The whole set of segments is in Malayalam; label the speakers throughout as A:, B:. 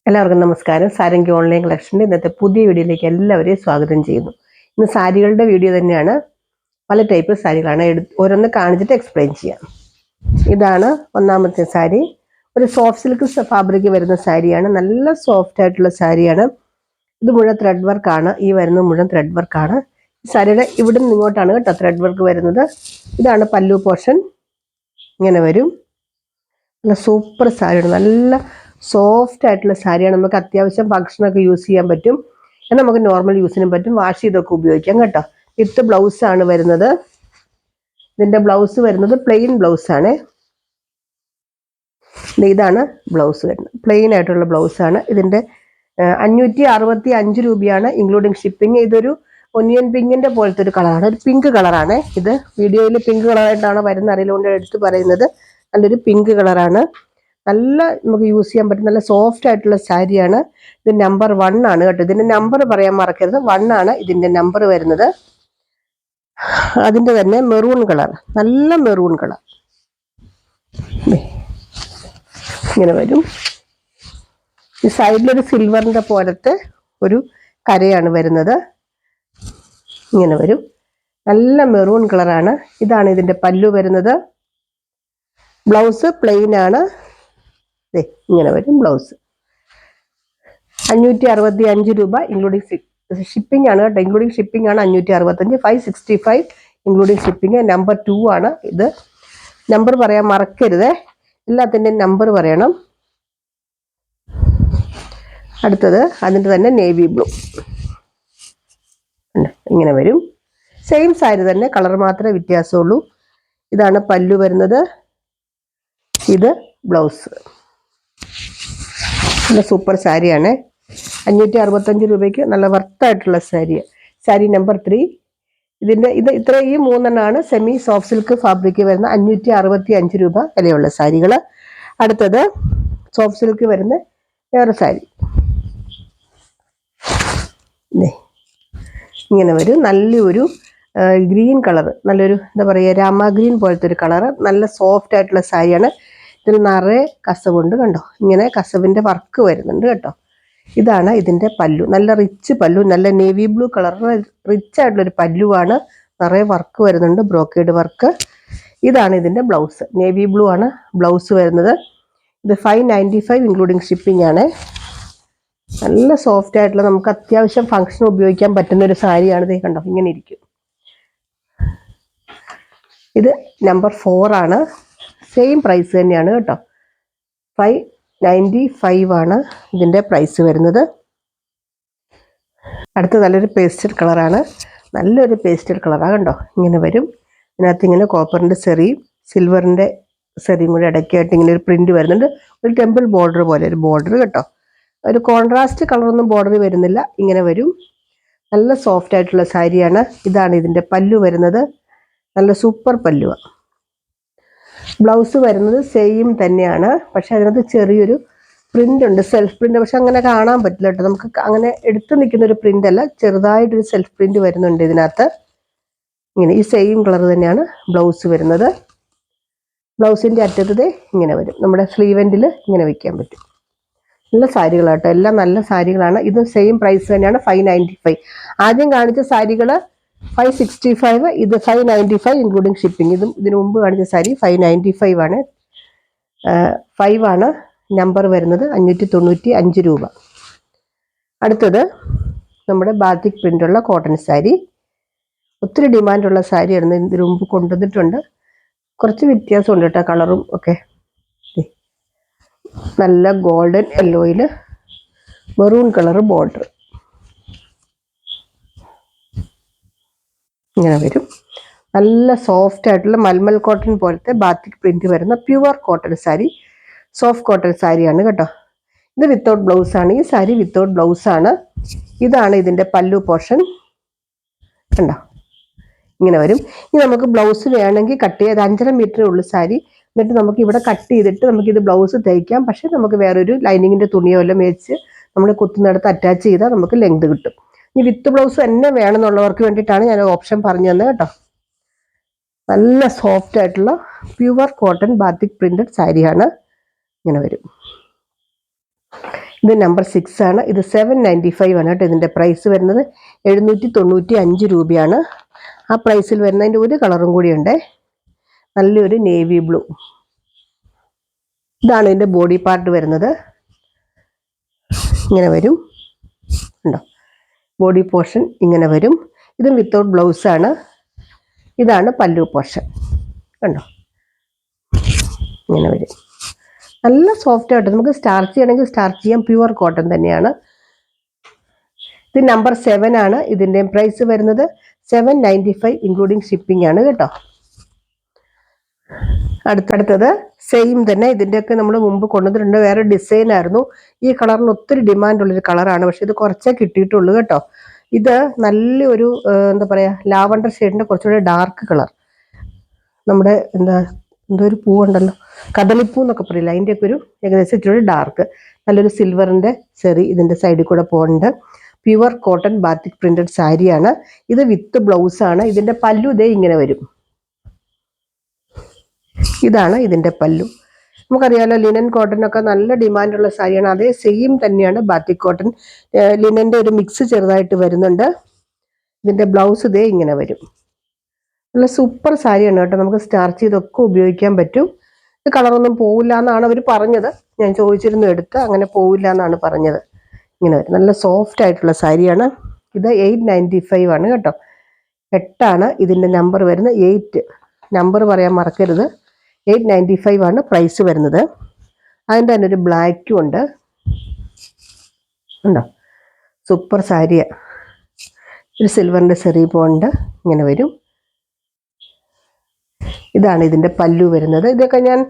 A: എല്ലാവർക്കും നമസ്കാരം. സാരംഗി ഓൺലൈൻ കളക്ഷൻ്റെ ഇന്നത്തെ പുതിയ വീഡിയോയിലേക്ക് എല്ലാവരെയും സ്വാഗതം ചെയ്യുന്നു. ഇന്ന് സാരികളുടെ വീഡിയോ തന്നെയാണ്. പല ടൈപ്പ് സാരികളാണ് ഓരോന്ന് കാണിച്ചിട്ട് എക്സ്പ്ലെയിൻ ചെയ്യാം. ഇതാണ് ഒന്നാമത്തെ സാരി. ഒരു സോഫ്റ്റ് സിൽക്ക് ഫാബ്രിക് വരുന്ന സാരിയാണ്. നല്ല സോഫ്റ്റ് ആയിട്ടുള്ള സാരിയാണ്. ഇത് മുഴുവൻ ത്രെഡ് വർക്കാണ്. ഈ വരുന്നത് മുഴുവൻ ത്രെഡ് വർക്കാണ്. ഈ സാരിയുടെ ഇവിടെ നിന്ന് ഇങ്ങോട്ടാണ് കേട്ടോ ത്രെഡ് വർക്ക് വരുന്നത്. ഇതാണ് പല്ലു പോർഷൻ. ഇങ്ങനെ വരും. നല്ല സൂപ്പർ സാരിയാണ്. നല്ല സോഫ്റ്റ് ആയിട്ടുള്ള സാരിയാണ്. നമുക്ക് അത്യാവശ്യം ഫംഗ്ഷനൊക്കെ യൂസ് ചെയ്യാൻ പറ്റും. എന്നാൽ നമുക്ക് നോർമൽ യൂസിനും പറ്റും. വാഷ് ചെയ്തൊക്കെ ഉപയോഗിക്കാം കേട്ടോ. വിത്ത് ബ്ലൗസാണ് വരുന്നത്. ഇതിൻ്റെ ബ്ലൗസ് വരുന്നത് പ്ലെയിൻ ബ്ലൗസാണ്. ഇതാണ് ബ്ലൗസ് വരുന്നത്. പ്ലെയിൻ ആയിട്ടുള്ള ബ്ലൗസാണ്. ഇതിൻ്റെ 565 രൂപയാണ് ഇൻക്ലൂഡിങ് ഷിപ്പിംഗ്. ഇതൊരു ഒനിയൻ പിങ്കിൻ്റെ പോലത്തെ ഒരു കളറാണ്. ഒരു പിങ്ക് കളറാണ്. ഇത് വീഡിയോയിൽ പിങ്ക് കളറായിട്ടാണ് വരുന്ന അറിയിലുകൊണ്ട് എടുത്ത് പറയുന്നത്. നല്ലൊരു പിങ്ക് കളറാണ്. നല്ല നമുക്ക് യൂസ് ചെയ്യാൻ പറ്റും. നല്ല സോഫ്റ്റ് ആയിട്ടുള്ള സാരിയാണ്. ഇത് നമ്പർ 1 ആണ് കേട്ടോ. ഇതിൻ്റെ നമ്പർ പറയാൻ മറക്കരുത്. 1 ആണ് ഇതിൻ്റെ നമ്പർ വരുന്നത്. അതിൻ്റെ തന്നെ മെറൂൺ കളർ, നല്ല മെറൂൺ കളർ ഇങ്ങനെ വരും. ഈ സൈഡിലൊരു സിൽവറിൻ്റെ പോലത്തെ ഒരു കരയാണ് വരുന്നത്. ഇങ്ങനെ വരും. നല്ല മെറൂൺ കളറാണ്. ഇതാണ് ഇതിൻ്റെ പല്ലു വരുന്നത്. ബ്ലൗസ് പ്ലെയിൻ ആണ്. ഇങ്ങനെ വരും ബ്ലൗസ്. 565 രൂപ ഇൻക്ലൂഡിങ് ഷിപ്പിംഗ് ആണ് കേട്ടോ. ഇൻക്ലൂഡിങ് ഷിപ്പിംഗ് ആണ് 565. 565 ഇൻക്ലൂഡിങ് ഷിപ്പിംഗ്. നമ്പർ 2 ആണ് ഇത്. നമ്പർ പറയാൻ മറക്കരുത്. എല്ലാത്തിൻ്റെയും നമ്പർ പറയണം. അടുത്തത് അതിൻ്റെ തന്നെ നേവി ബ്ലൂ. ഇങ്ങനെ വരും. സെയിം സാരി തന്നെ, കളർ മാത്രമേ വ്യത്യാസമുള്ളൂ. ഇതാണ് പല്ലു വരുന്നത്. ഇത് ബ്ലൗസ്. നല്ല സൂപ്പർ സാരിയാണ്. 565 രൂപയ്ക്ക് നല്ല വർത്തായിട്ടുള്ള സാരിയാണ്. സാരി നമ്പർ 3. ഇത് ഈ 3 സെമി സോഫ്റ്റ് സിൽക്ക് ഫാബ്രിക് വരുന്ന 565 രൂപ വിലയുള്ള സാരികൾ. അടുത്തത് സോഫ്റ്റ് സിൽക്ക് വരുന്ന വേറെ സാരി. ഇങ്ങനെ വരും. നല്ലൊരു ഗ്രീൻ കളർ, നല്ലൊരു എന്താ പറയുക, രാമ ഗ്രീൻ പോലത്തെ ഒരു കളറ്. നല്ല സോഫ്റ്റ് ആയിട്ടുള്ള സാരിയാണ്. ഇതിൽ നിറയെ കസവുണ്ട് കണ്ടോ. ഇങ്ങനെ കസവിൻ്റെ വർക്ക് വരുന്നുണ്ട് കേട്ടോ. ഇതാണ് ഇതിൻ്റെ പല്ലു. നല്ല റിച്ച് പല്ലു. നല്ല നേവി ബ്ലൂ കളറിന് റിച്ച് ആയിട്ടുള്ളൊരു പല്ലുവാണ്. നിറയെ വർക്ക് വരുന്നുണ്ട്, ബ്രോക്കേഡ് വർക്ക്. ഇതാണ് ഇതിൻ്റെ ബ്ലൗസ്. നേവി ബ്ലൂ ആണ് ബ്ലൗസ് വരുന്നത്. ഇത് 595 ഇൻക്ലൂഡിങ് ഷിപ്പിംഗ് ആണ്. നല്ല സോഫ്റ്റ് ആയിട്ടുള്ള, നമുക്ക് അത്യാവശ്യം ഫംഗ്ഷൻ ഉപയോഗിക്കാൻ പറ്റുന്ന ഒരു സാരിയാണ്. ഇത് കണ്ടോ ഇങ്ങനെ ഇരിക്കും. ഇത് നമ്പർ 4 ആണ്. സെയിം പ്രൈസ് തന്നെയാണ് കേട്ടോ. 595 ആണ് ഇതിൻ്റെ പ്രൈസ് വരുന്നത്. അടുത്ത നല്ലൊരു പേസ്റ്റൽ കളറാണ്. നല്ലൊരു പേസ്റ്റൽ കളറാണ് കണ്ടോ. ഇങ്ങനെ വരും. ഇതിനകത്ത് ഇങ്ങനെ കോപ്പറിൻ്റെ സെറിയും സിൽവറിൻ്റെ സെറിയും കൂടി ഇടയ്ക്കായിട്ട് ഇങ്ങനെ ഒരു പ്രിന്റ് വരുന്നുണ്ട്. ഒരു ടെമ്പിൾ ബോർഡർ പോലെ ഒരു ബോർഡർ കേട്ടോ. ഒരു കോൺട്രാസ്റ്റ് കളറൊന്നും ബോർഡർ വരുന്നില്ല. ഇങ്ങനെ വരും. നല്ല സോഫ്റ്റ് ആയിട്ടുള്ള സാരിയാണ്. ഇതാണ് ഇതിൻ്റെ പല്ലു വരുന്നത്. നല്ല സൂപ്പർ പല്ലുവാണ്. ബ്ലൗസ് വരുന്നത് സെയിം തന്നെയാണ്. പക്ഷെ അതിനകത്ത് ചെറിയൊരു പ്രിന്റ് ഉണ്ട്, സെൽഫ് പ്രിന്റ്. പക്ഷെ അങ്ങനെ കാണാൻ പറ്റില്ല കേട്ടോ. നമുക്ക് അങ്ങനെ എടുത്തു നിൽക്കുന്ന ഒരു പ്രിന്റ് അല്ല, ചെറുതായിട്ടൊരു സെൽഫ് പ്രിന്റ് വരുന്നുണ്ട് ഇതിനകത്ത്. ഇങ്ങനെ ഈ സെയിം കളർ തന്നെയാണ് ബ്ലൗസ് വരുന്നത്. ബ്ലൗസിൻ്റെ അറ്റത്ത് ഇങ്ങനെ വരും. നമ്മുടെ സ്ലീവെൻറ്റിൽ ഇങ്ങനെ വയ്ക്കാൻ പറ്റും. നല്ല സാരികളാട്ടോ. എല്ലാം നല്ല സാരികളാണ്. ഇത് സെയിം പ്രൈസ് തന്നെയാണ്. 595. ആദ്യം കാണിച്ച സാരികൾ 565. ഇത് 595 ഇൻക്ലൂഡിങ് ഷിപ്പിംഗ്. ഇതിനു മുമ്പ് കാണിച്ച സാരി 595 ആണ്. 5 ആണ് നമ്പർ വരുന്നത്. 595 രൂപ. അടുത്തത് നമ്മുടെ ബാത്തിക് പ്രിൻ്റുള്ള കോട്ടൺ സാരി. ഒത്തിരി ഡിമാൻഡുള്ള സാരിയാണ്. ഇതിനു മുമ്പ് കൊണ്ടുവന്നിട്ടുണ്ട്. കുറച്ച് വ്യത്യാസമുണ്ട് കേട്ടോ, കളറും ഒക്കെ. നല്ല ഗോൾഡൻ യെല്ലോയിൽ മെറൂൺ കളർ ബോർഡർ. ഇങ്ങനെ വരും. നല്ല സോഫ്റ്റ് ആയിട്ടുള്ള മൽമൽ കോട്ടൺ പോലത്തെ ബാത്തിക് പ്രിന്റ് വരുന്ന pure cotton sari. Soft cotton സാരിയാണ് കേട്ടോ. ഇത് വിത്തൗട്ട് ബ്ലൗസ് ആണ്. ഈ സാരി വിത്തൗട്ട് ബ്ലൗസ് ആണ്. ഇതാണ് ഇതിൻ്റെ പല്ലു പോർഷൻ കണ്ടോ. ഇങ്ങനെ വരും. ഇനി നമുക്ക് ബ്ലൗസ് വേണമെങ്കിൽ കട്ട് ചെയ്ത് 5.5 മീറ്ററേ ഉള്ളൂ സാരി. എന്നിട്ട് നമുക്ക് ഇവിടെ കട്ട് ചെയ്തിട്ട് നമുക്കിത് ബ്ലൗസ് തയ്ക്കാം. പക്ഷെ നമുക്ക് വേറൊരു ലൈനിങ്ങിൻ്റെ തുണിയോ എല്ലാം മേടിച്ച് നമ്മൾ കുത്തുന്നിടത്ത് അറ്റാച്ച് ചെയ്താൽ നമുക്ക് ലെങ്ത് കിട്ടും. ഇനി വിത്ത് ബ്ലൗസ് തന്നെ വേണമെന്നുള്ളവർക്ക് വേണ്ടിയിട്ടാണ് ഞാൻ ഓപ്ഷൻ പറഞ്ഞു തന്നത് കേട്ടോ. നല്ല സോഫ്റ്റ് ആയിട്ടുള്ള പ്യുവർ കോട്ടൺ ബാത്തിക് പ്രിന്റഡ് സാരിയാണ്. ഇങ്ങനെ വരും. ഇത് നമ്പർ 6 ആണ്. ഇത് 795 ആണ് കേട്ടോ ഇതിൻ്റെ പ്രൈസ് വരുന്നത്. 795 രൂപയാണ് ആ പ്രൈസിൽ വരുന്നതിൻ്റെ ഒരു കളറും കൂടിയുണ്ട്, നല്ലൊരു നേവി ബ്ലൂ. ഇതാണ് ഇതിൻ്റെ ബോഡി പാർട്ട് വരുന്നത്. ഇങ്ങനെ വരും, ഉണ്ടോ? ബോഡി പോർഷൻ ഇങ്ങനെ വരും. ഇതും വിത്തൗട്ട് ബ്ലൗസാണ്. ഇതാണ് പല്ലു പോർഷൻ, കണ്ടോ? ഇങ്ങനെ വരും. നല്ല സോഫ്റ്റ് ആയിട്ട് നമുക്ക് സ്റ്റാർച്ച് ചെയ്യണമെങ്കിൽ സ്റ്റാർച്ച് ചെയ്യാം. പ്യുവർ കോട്ടൺ തന്നെയാണ്. ഇത് നമ്പർ 7 ആണ്. ഇതിൻ്റെ പ്രൈസ് വരുന്നത് 795 ഇൻക്ലൂഡിങ് ഷിപ്പിംഗ് ആണ് കേട്ടോ. അടുത്തത് സെയിം തന്നെ. ഇതിൻ്റെയൊക്കെ നമ്മൾ മുമ്പ് കൊണ്ടുവന്നിട്ടുണ്ട്. വേറെ ഡിസൈൻ ആയിരുന്നു. ഈ കളറിന് ഒത്തിരി ഡിമാൻഡുള്ളൊരു കളറാണ്, പക്ഷെ ഇത് കുറച്ചേ കിട്ടിയിട്ടുള്ളൂ കേട്ടോ. ഇത് നല്ലൊരു എന്താ പറയുക, ലാവണ്ടർ ഷെയ്ഡിൻ്റെ കുറച്ചുകൂടി ഡാർക്ക് കളർ. നമ്മുടെ എന്തോ ഒരു പൂവുണ്ടല്ലോ, കദളിപ്പൂ എന്നൊക്കെ പറയില്ല, അതിൻ്റെയൊക്കെ ഒരു ഏകദേശം ഇച്ചിരി ഡാർക്ക്. നല്ലൊരു സിൽവറിൻ്റെ ചെറി ഇതിൻ്റെ സൈഡിൽ കൂടെ പോകുന്നുണ്ട്. പ്യുവർ കോട്ടൺ ബാത്തിക് പ്രിന്റഡ് സാരിയാണ്. ഇത് വിത്ത് ബ്ലൗസാണ്. ഇതിൻ്റെ പല്ലു ഇതേ ഇങ്ങനെ വരും. ഇതാണ് ഇതിൻ്റെ പല്ലു. നമുക്കറിയാലോ ലിനൻ കോട്ടനൊക്കെ നല്ല ഡിമാൻഡുള്ള സാരിയാണ്. അതേ സെയിം തന്നെയാണ് ബാത്തിക് കോട്ടൺ. ലിനൻ്റെ ഒരു മിക്സ് ചെറുതായിട്ട് വരുന്നുണ്ട്. ഇതിൻ്റെ ബ്ലൗസ് ഇതേ ഇങ്ങനെ വരും. നല്ല സൂപ്പർ സാരിയാണ് കേട്ടോ. നമുക്ക് സ്റ്റാർച്ച് ചെയ്തൊക്കെ ഉപയോഗിക്കാൻ പറ്റും. ഇത് കളറൊന്നും പോവില്ല എന്നാണ് അവർ പറഞ്ഞത്. ഞാൻ ചോദിച്ചിരുന്നു എടുത്ത്, അങ്ങനെ പോവില്ല എന്നാണ് പറഞ്ഞത്. ഇങ്ങനെ വരും. നല്ല സോഫ്റ്റ് ആയിട്ടുള്ള സാരിയാണ്. ഇത് 895 ആണ് കേട്ടോ. 8 ആണ് ഇതിൻ്റെ നമ്പർ വരുന്നത്. 8 നമ്പർ പറയാൻ മറക്കരുത്. 895 ആണ് പ്രൈസ് വരുന്നത്. അതിൻ്റെ തന്നെ ഒരു ബ്ലാക്കും ഉണ്ട്, ഉണ്ടോ? സൂപ്പർ സാരിയാണ്. ഒരു സിൽവറിൻ്റെ സെറി പോണ്ട് ഇങ്ങനെ വരും. ഇതാണ് ഇതിൻ്റെ പല്ലു വരുന്നത്. ഇതൊക്കെ ഞാൻ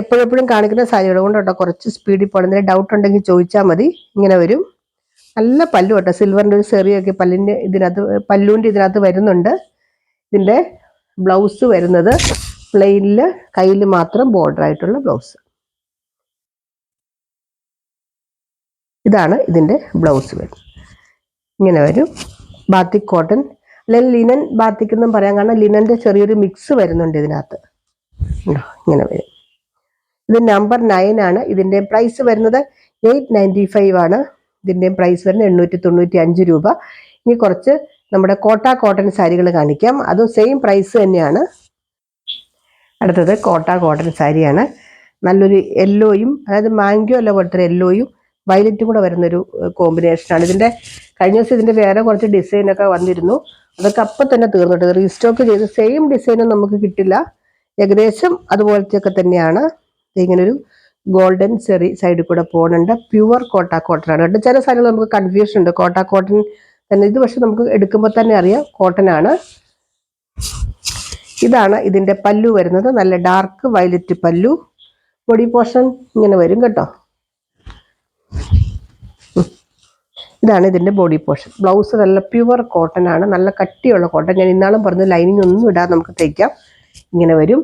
A: എപ്പോഴെപ്പോഴും കാണിക്കുന്ന സാരികൾ കൊണ്ട് കേട്ടോ. കുറച്ച് സ്പീഡിൽ പോകണം. എന്തെങ്കിലും ഡൗട്ട് ഉണ്ടെങ്കിൽ ചോദിച്ചാൽ മതി. ഇങ്ങനെ വരും. നല്ല പല്ലു കേട്ടോ. സിൽവറിൻ്റെ ഒരു സെറിയൊക്കെ പല്ലുവിൻ്റെ ഇതിനകത്ത് വരുന്നുണ്ട്. ഇതിൻ്റെ ബ്ലൗസ് വരുന്നത് പ്ലെയിനിൽ കയ്യിൽ മാത്രം ബോർഡർ ആയിട്ടുള്ള ബ്ലൗസ്. ഇതാണ് ഇതിൻ്റെ ബ്ലൗസ് വരുന്നത്. ഇങ്ങനെ വരും. ബാത്തിക് കോട്ടൺ അല്ലെങ്കിൽ ലിനൻ ബാത്തിക് എന്നും പറയാം, കാരണം ലിനൻ്റെ ചെറിയൊരു മിക്സ് വരുന്നുണ്ട് ഇതിനകത്ത്. ഇങ്ങനെ വരും. ഇത് നമ്പർ 9 ആണ്. ഇതിൻ്റെ പ്രൈസ് വരുന്നത് 895 ആണ്. ഇതിൻ്റെ പ്രൈസ് വരുന്നത് 895 രൂപ. ഇനി കുറച്ച് നമ്മുടെ കോട്ടൺ സാരികൾ കാണിക്കാം. അതും സെയിം പ്രൈസ് തന്നെയാണ്. അടുത്തത് കോട്ടൺ സാരിയാണ്. നല്ലൊരു യെല്ലോയും, അതായത് മാംഗോ അല്ല പോലത്തെ യെല്ലോയും വയലറ്റും കൂടെ വരുന്നൊരു കോമ്പിനേഷനാണ്. ഇതിൻ്റെ കഴിഞ്ഞ ദിവസം ഇതിൻ്റെ വേറെ കുറച്ച് ഡിസൈനൊക്കെ വന്നിരുന്നു. അതൊക്കെ അപ്പം തന്നെ തീർന്നിട്ട് റീസ്റ്റോക്ക് ചെയ്ത് സെയിം ഡിസൈനും നമുക്ക് കിട്ടില്ല. ഏകദേശം അതുപോലത്തെയൊക്കെ തന്നെയാണ്. ഇങ്ങനൊരു ഗോൾഡൻ ചെറി സൈഡിൽ കൂടെ പോകുന്നുണ്ട്. പ്യുവർ കോട്ടനാണ് കേട്ടോ. ചില സാരികൾ നമുക്ക് കൺഫ്യൂഷൻ ഉണ്ട്. കോട്ടൺ തന്നെ ഇത്, പക്ഷെ നമുക്ക് എടുക്കുമ്പോൾ തന്നെ അറിയാം കോട്ടൺ ആണ്. ഇതാണ് ഇതിൻ്റെ പല്ലു വരുന്നത്. നല്ല ഡാർക്ക് വയലറ്റ് പല്ലു. ബോഡി പോർഷൻ ഇങ്ങനെ വരും കേട്ടോ. ഇതാണ് ഇതിൻ്റെ ബോഡി പോർഷൻ. ബ്ലൗസ് നല്ല പ്യുവർ കോട്ടൺ ആണ്, നല്ല കട്ടിയുള്ള കോട്ടൺ. ഞാൻ ഇന്നാളും പറഞ്ഞു ലൈനിങ് ഒന്നും ഇടാതെ നമുക്ക് തയ്ക്കാം. ഇങ്ങനെ വരും.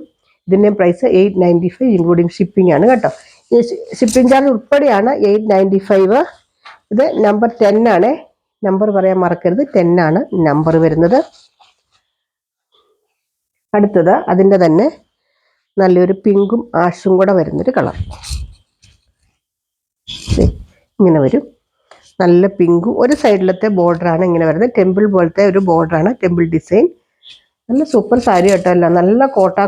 A: ഇതിൻ്റെ പ്രൈസ് 895 ഇൻക്ലൂഡിങ് ഷിപ്പിംഗ് ആണ് കേട്ടോ. ഈ ഷിപ്പിംഗ് ചാർജ് ഉൾപ്പെടെയാണ് 895. ഇത് നമ്പർ 10 ആണ്. നമ്പർ പറയാൻ മറക്കരുത്. 10 ആണ് നമ്പർ വരുന്നത്. അടുത്തത് അതിൻ്റെ തന്നെ നല്ലൊരു പിങ്കും ആഷും കൂടെ വരുന്നൊരു കളർ. ഇങ്ങനെ വരും. നല്ല പിങ്കും ഒരു സൈഡിലത്തെ ബോർഡറാണ് ഇങ്ങനെ വരുന്നത്. ടെമ്പിൾ പോലത്തെ ഒരു ബോർഡറാണ്, ടെമ്പിൾ ഡിസൈൻ. നല്ല സൂപ്പർ സാരി കേട്ടോ. അല്ല, നല്ല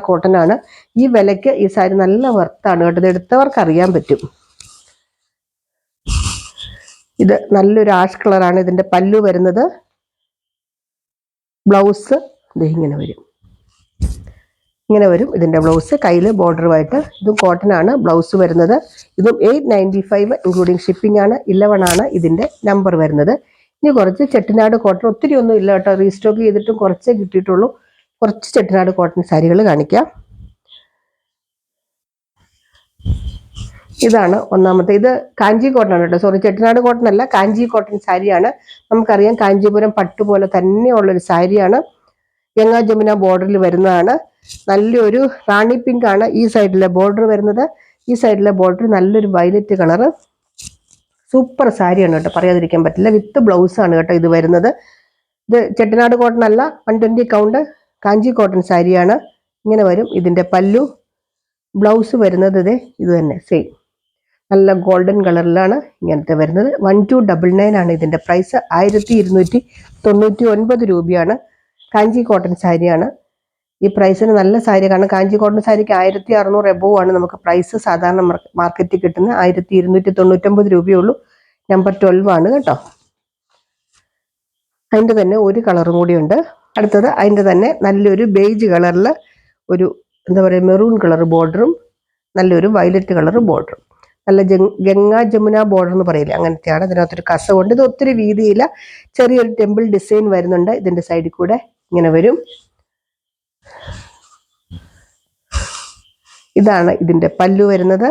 A: കോട്ടൺ ആണ്. ഈ വിലയ്ക്ക് ഈ സാരി നല്ല വർത്താണ് കേട്ടോ. ഇത് എടുത്തവർക്ക് അറിയാൻ പറ്റും. ഇത് നല്ലൊരു ആഷ് കളറാണ് ഇതിൻ്റെ പല്ലു വരുന്നത്. ബ്ലൗസ് ഇങ്ങനെ വരും. ഇങ്ങനെ വരും ഇതിൻ്റെ ബ്ലൗസ്. കയ്യിൽ ബോർഡറുമായിട്ട്. ഇതും കോട്ടൺ ആണ് ബ്ലൗസ് വരുന്നത്. ഇതും 895 ഇൻക്ലൂഡിങ് ഷിപ്പിംഗ് ആണ്. 11 ആണ് ഇതിൻ്റെ നമ്പർ വരുന്നത്. ഇനി കുറച്ച് ചെട്ടിനാട് കോട്ടൺ, ഒത്തിരി ഒന്നും ഇല്ല കേട്ടോ. റീസ്റ്റോക്ക് ചെയ്തിട്ടും കുറച്ചേ കിട്ടിയിട്ടുള്ളൂ. കുറച്ച് ചെട്ടിനാട് കോട്ടൺ സാരികൾ കാണിക്കാം. ഇതാണ് ഒന്നാമത്തെ. ഇത് കാഞ്ചി കോട്ടൺ ആണ് കേട്ടോ. സോറി, ചെട്ടിനാട് കോട്ടൺ അല്ല, കാഞ്ചി കോട്ടൺ സാരിയാണ്. നമുക്കറിയാം കാഞ്ചീപുരം പട്ട് പോലെ തന്നെയുള്ളൊരു സാരിയാണ്. ഗംഗാ ജമുന ബോർഡറിൽ വരുന്നതാണ്. നല്ലൊരു റാണി പിങ്ക് ആണ് ഈ സൈഡിലെ ബോർഡർ വരുന്നത്. ഈ സൈഡിലെ ബോർഡർ നല്ലൊരു വയലറ്റ് കളറ്. സൂപ്പർ സാരിയാണ് കേട്ടോ, പറയാതിരിക്കാൻ പറ്റില്ല. വിത്ത് ബ്ലൗസ് ആണ് കേട്ടോ ഇത് വരുന്നത്. ഇത് ചെട്ടിനാട് കോട്ടൺ അല്ല, 120 കൗണ്ട് കാഞ്ചി കോട്ടൺ സാരിയാണ്. ഇങ്ങനെ വരും ഇതിൻ്റെ പല്ലു. ബ്ലൗസ് വരുന്നത് ഇത് തന്നെ സെയിം. നല്ല ഗോൾഡൻ കളറിലാണ് ഇങ്ങനത്തെ വരുന്നത്. 1299 ആണ് ഇതിൻ്റെ പ്രൈസ്. 1299 രൂപയാണ്. കാഞ്ചി കോട്ടൺ സാരിയാണ്. ഈ പ്രൈസിന് നല്ല സാരി, കാരണം കാഞ്ചി കോട്ടൺ സാരിക്ക് 1600 എബോവ് ആണ് നമുക്ക് പ്രൈസ് സാധാരണ മാർക്കറ്റിൽ കിട്ടുന്നത്. 1299 രൂപയേ ഉള്ളൂ. നമ്പർ 12 ആണ് കേട്ടോ. അതിൻ്റെ തന്നെ ഒരു കളറും കൂടിയുണ്ട്. അടുത്തത് അതിൻ്റെ തന്നെ നല്ലൊരു ബേജ് കളറിൽ ഒരു എന്താ പറയുക മെറൂൺ കളർ ബോർഡറും നല്ലൊരു വയലറ്റ് കളർ ബോർഡറും, നല്ല ഗംഗാ ജമുന ബോർഡർ എന്ന് പറയില്ലേ, അങ്ങനത്തെയാണ്. ഇതിനകത്തൊരു കസവുണ്ട്. ഇത് ഒത്തിരി വീതിയില്ല, ചെറിയൊരു ടെമ്പിൾ ഡിസൈൻ വരുന്നുണ്ട്. ഇതിൻ്റെ സൈഡിൽ കൂടെ ഇങ്ങനെ വരും. ഇതാണ് ഇതിൻ്റെ പല്ലു വരുന്നത്.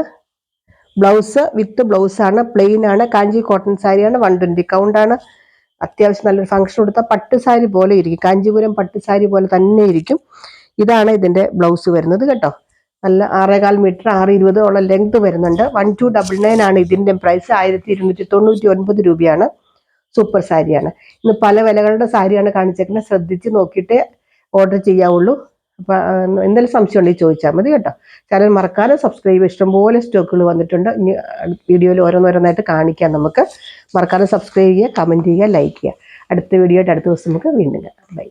A: ബ്ലൗസ് വിത്ത് ബ്ലൗസാണ്, പ്ലെയിൻ ആണ്, കാഞ്ചി കോട്ടൺ സാരിയാണ്. 120 കൗണ്ടാണ്. അത്യാവശ്യം നല്ലൊരു ഫംഗ്ഷൻ കൊടുത്താൽ പട്ടുസാരി പോലെ ഇരിക്കും, കാഞ്ചീപുരം പട്ടുസാരി പോലെ തന്നെ ഇരിക്കും. ഇതാണ് ഇതിൻ്റെ ബ്ലൗസ് വരുന്നത് കേട്ടോ. നല്ല 6.25 മീറ്റർ 6.20 ലെങ്ത് വരുന്നുണ്ട്. 1299 ആണ് ഇതിൻ്റെ പ്രൈസ്. 1299 രൂപയാണ്. സൂപ്പർ സാരിയാണ്. ഇന്ന് പല വിലകളുടെ സാരിയാണ് കാണിച്ചേക്കുന്നത്. ശ്രദ്ധിച്ച് നോക്കിയിട്ട് ഓർഡർ ചെയ്യാവുള്ളൂ. അപ്പം എന്തെങ്കിലും സംശയം ഉണ്ടെങ്കിൽ ചോദിച്ചാൽ മതി കേട്ടോ. ചാനൽ മറക്കാതെ സബ്സ്ക്രൈബ്. ഇഷ്ടംപോലെ സ്റ്റോക്കുകൾ വന്നിട്ടുണ്ട്. ഇനി വീഡിയോയിൽ ഓരോന്നോരോന്നായിട്ട് കാണിക്കാം. നമുക്ക് മറക്കാതെ സബ്സ്ക്രൈബ് ചെയ്യുക, കമൻറ്റ് ചെയ്യുക, ലൈക്ക് ചെയ്യുക. അടുത്ത വീഡിയോ ആയിട്ട് അടുത്ത ദിവസം നമുക്ക് വീണ്ടും കാണാം. ബൈ.